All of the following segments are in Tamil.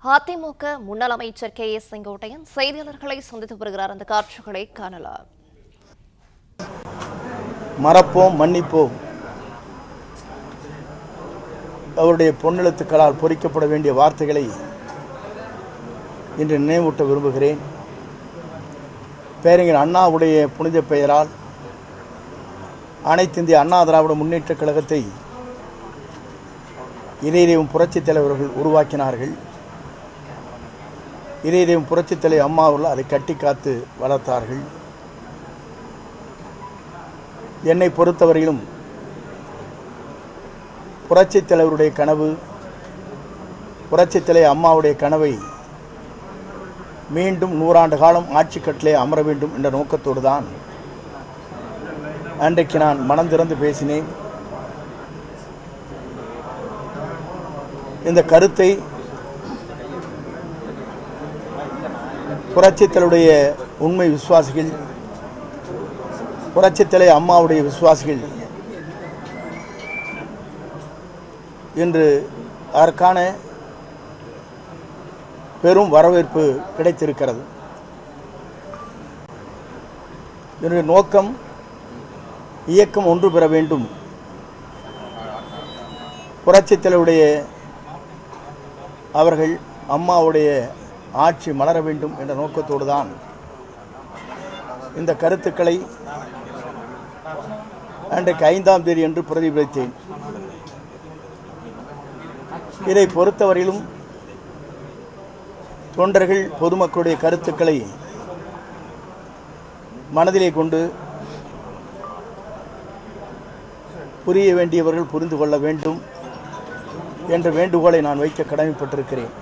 அதிமுக முன்னாள் அமைச்சர் கே எஸ் செங்கோட்டையன் செய்தியாளர்களை சந்தித்து வருகிறார். அந்த காட்சிகளை காணலாம். மறப்போம், மன்னிப்போம். அவருடைய பொன்னெழுத்துக்களால் பொறிக்கப்பட வேண்டிய வார்த்தைகளை இன்று நினைவூட்ட விரும்புகிறேன். பேரறிஞர் அண்ணாவுடைய புனித பெயரால் அனைத்து இந்திய அண்ணா திராவிட முன்னேற்றக் கழகத்தை இதயம் புரட்சித் தலைவர்கள் உருவாக்கினார்கள். இதயம் புரட்சித் தலைவர் அம்மா அவர்கள் அதை கட்டி காத்து வளர்த்தார்கள். என்னை பொறுத்தவரையிலும் புரட்சித் தலைவருடைய கனவு, புரட்சித் தலைவர் அம்மாவுடைய கனவை மீண்டும் 100 ஆண்டு காலம் ஆட்சி கட்டிலே அமர வேண்டும் என்ற நோக்கத்தோடு தான் அன்றைக்கு நான் மனம் திறந்து பேசினேன். இந்த கருத்தை புரட்சித் தலைவருடைய உண்மை விசுவாசிகள், புரட்சித் தலைவர் அம்மாவுடைய விசுவாசிகள் இன்று அதற்கான பெரும் வரவேற்பு கிடைத்திருக்கிறது. என்னுடைய நோக்கம் இயக்கம் ஒன்று பெற வேண்டும், புரட்சித் தலைவருடைய அவர்கள் அம்மாவுடைய ஆட்சி மலர வேண்டும் என்ற நோக்கத்தோடு தான் இந்த கருத்துக்களை அன்றைக்கு 5ஆம் தேதி என்று பிரதிபலித்தேன். இதை பொறுத்தவரையிலும் தொண்டர்கள் பொதுமக்களுடைய கருத்துக்களை மனதிலே கொண்டு புரிய வேண்டியவர்கள் புரிந்து கொள்ள வேண்டும் என்ற வேண்டுகோளை நான் வைக்க கடமைப்பட்டிருக்கிறேன்.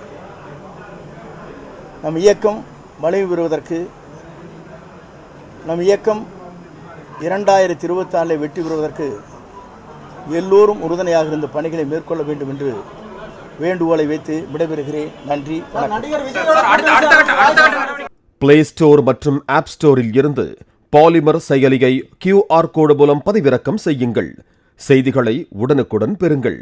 நம் இயக்கம் வலிமை பெறுவதற்கு, நம் இயக்கம் 2024 வெற்றி பெறுவதற்கு எல்லோரும் உறுதுணையாக இருந்த பணிகளை மேற்கொள்ள வேண்டும் என்று வேண்டுகோளை வைத்து விடைபெறுகிறேன். நன்றி. பிளே ஸ்டோர் மற்றும் ஆப் ஸ்டோரில் இருந்து பாலிமர் செயலியை QR கோடு மூலம் பதிவிறக்கம் செய்யுங்கள். செய்திகளை உடனுக்குடன் பெறுங்கள்.